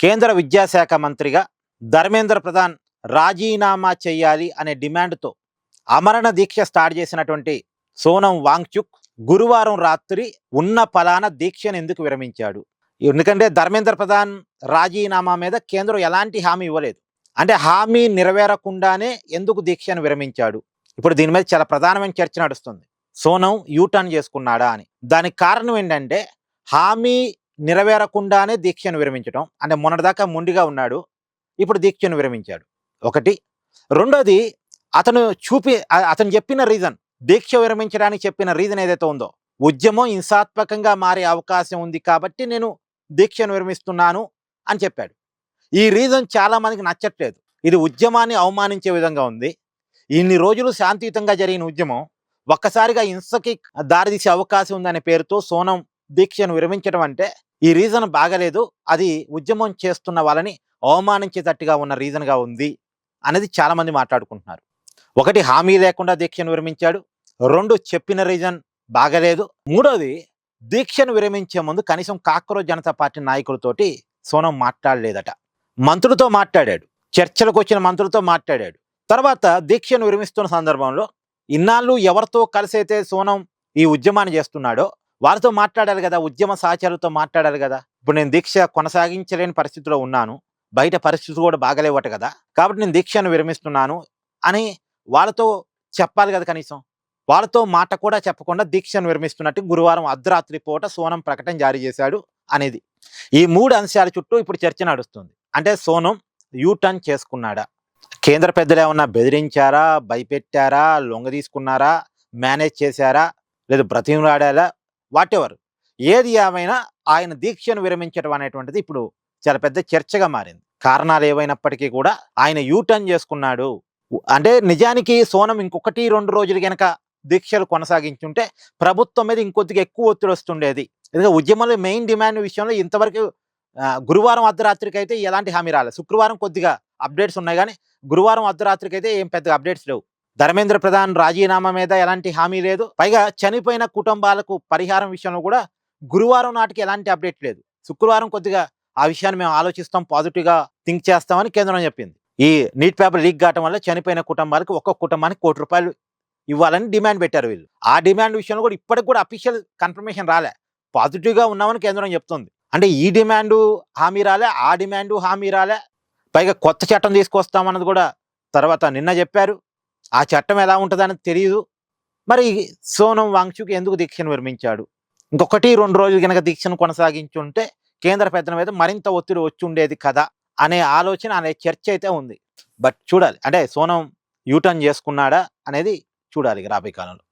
కేంద్ర విద్యాశాఖ మంత్రిగా ధర్మేంద్ర ప్రధాన్ రాజీనామా చేయాలి అనే డిమాండ్తో అమరణ దీక్ష స్టార్ట్ చేసినటువంటి సోనం వాంగ్చుక్ గురువారం రాత్రి ఉన్న పలానా దీక్షను ఎందుకు విరమించాడు? ఎందుకంటే ధర్మేంద్ర ప్రధాన్ రాజీనామా మీద కేంద్రం ఎలాంటి హామీ ఇవ్వలేదు. అంటే హామీ నెరవేరకుండానే ఎందుకు దీక్షను విరమించాడు? ఇప్పుడు దీని మీద చాలా ప్రధానమైన చర్చ నడుస్తుంది. సోనం యూటర్న్ చేసుకున్నాడా అని. దానికి కారణం ఏంటంటే హామీ నెరవేరకుండానే దీక్షను విరమించడం. అంటే మొన్నటిదాకా మొండిగా ఉన్నాడు, ఇప్పుడు దీక్షను విరమించాడు ఒకటి. రెండోది, అతను చెప్పిన రీజన్, దీక్ష విరమించడానికి చెప్పిన రీజన్ ఏదైతే ఉందో, ఉద్యమం హింసాత్మకంగా మారే అవకాశం ఉంది కాబట్టి నేను దీక్షను విరమిస్తున్నాను అని చెప్పాడు. ఈ రీజన్ చాలా మందికి నచ్చట్లేదు. ఇది ఉద్యమాన్ని అవమానించే విధంగా ఉంది. ఇన్ని రోజులు శాంతియుతంగా జరిగిన ఉద్యమం ఒక్కసారిగా హింసకి దారితీసే అవకాశం ఉందనే పేరుతో సోనం దీక్షను విరమించడం అంటే ఈ రీజన్ బాగలేదు, అది ఉద్యమం చేస్తున్న వాళ్ళని అవమానించేటట్టుగా ఉన్న రీజన్గా ఉంది అనేది చాలా మంది మాట్లాడుకుంటున్నారు. ఒకటి, హామీ లేకుండా దీక్షను విరమించాడు. రెండు, చెప్పిన రీజన్ బాగలేదు. మూడోది, దీక్షను విరమించే ముందు కనీసం కాక్రోజ్ జనతా పార్టీ నాయకులతోటి సోనం మాట్లాడలేదట. మంత్రులతో మాట్లాడాడు, చర్చలకు వచ్చిన మంత్రులతో మాట్లాడాడు. తర్వాత దీక్షను విరమిస్తున్న సందర్భంలో ఇన్నాళ్ళు ఎవరితో కలిసి అయితే సోనం ఈ ఉద్యమాన్ని చేస్తున్నాడో వారితో మాట్లాడాలి కదా, ఉద్యమ సహచరులతో మాట్లాడాలి కదా. ఇప్పుడు నేను దీక్ష కొనసాగించలేని పరిస్థితిలో ఉన్నాను, బయట పరిస్థితులు కూడా బాగలేవట కదా, కాబట్టి నేను దీక్షను విరమిస్తున్నాను అని వాళ్ళతో చెప్పాలి కదా. కనీసం వాళ్ళతో మాట కూడా చెప్పకుండా దీక్షను విరమిస్తున్నట్టు గురువారం అర్ధరాత్రి పూట సోనం ప్రకటన జారీ చేశాడు అనేది. ఈ మూడు అంశాల చుట్టూ ఇప్పుడు చర్చ నడుస్తుంది. అంటే సోనం యూటర్న్ చేసుకున్నాడా? కేంద్ర పెద్దలు ఏమన్నా బెదిరించారా, భయపెట్టారా, లొంగ తీసుకున్నారా, మేనేజ్ చేశారా, లేదా బ్రతిమలాడారా, వాటెవర్ ఏది ఏమైనా ఆయన దీక్షను విరమించడం అనేటువంటిది ఇప్పుడు చాలా పెద్ద చర్చగా మారింది. కారణాలు ఏవైనప్పటికీ కూడా ఆయన యూటర్న్ చేసుకున్నాడు. అంటే నిజానికి సోనం ఇంకొకటి 2 రోజులు కనుక దీక్షలు కొనసాగించుంటే ప్రభుత్వం మీద ఇంకొద్దిగా ఎక్కువ ఒత్తిడి వస్తుండేది. ఎందుకంటే ఉద్యమంలో మెయిన్ డిమాండ్ విషయంలో ఇంతవరకు గురువారం అర్ధరాత్రికి అయితే ఎలాంటి హామీ రాలేదు. శుక్రవారం కొద్దిగా అప్డేట్స్ ఉన్నాయి, కానీ గురువారం అర్ధరాత్రికి అయితే ఏం పెద్ద అప్డేట్స్ లేవు. ధర్మేంద్ర ప్రధాన్ రాజీనామా మీద ఎలాంటి హామీ లేదు. పైగా చనిపోయిన కుటుంబాలకు పరిహారం విషయంలో కూడా గురువారం నాటికి ఎలాంటి అప్డేట్ లేదు. శుక్రవారం కొద్దిగా ఆ విషయాన్ని మేము ఆలోచిస్తాం, పాజిటివ్గా థింక్ చేస్తామని కేంద్రం చెప్పింది. ఈ నీట్ పేపర్ లీక్ కావడం వల్ల చనిపోయిన కుటుంబాలకు ఒక్కొక్క కుటుంబానికి ₹1 కోటి ఇవ్వాలని డిమాండ్ పెట్టారు వీళ్ళు. ఆ డిమాండ్ విషయంలో కూడా ఇప్పటికి కూడా అఫీషియల్ కన్ఫర్మేషన్ రాలే. పాజిటివ్గా ఉన్నామని కేంద్రం చెప్తుంది. అంటే ఈ డిమాండు హామీ రాలే, ఆ డిమాండు హామీ రాలే. పైగా కొత్త చట్టం తీసుకొస్తామన్నది కూడా తర్వాత నిన్న చెప్పారు. ఆ చట్టం ఎలా ఉంటుందని తెలియదు. మరి సోనం వాంగ్చుక్ ఎందుకు దీక్షను విరమించాడు? ఇంకొకటి 2 రోజులు కనుక దీక్షను కొనసాగించుంటే కేంద్ర పెద్దల మీద మరింత ఒత్తిడి వచ్చి ఉండేది కదా అనే ఆలోచన, అనే చర్చ అయితే ఉంది. బట్ చూడాలి, అంటే సోనం యూటర్న్ చేసుకున్నాడా అనేది చూడాలి రాబోయే కాలంలో.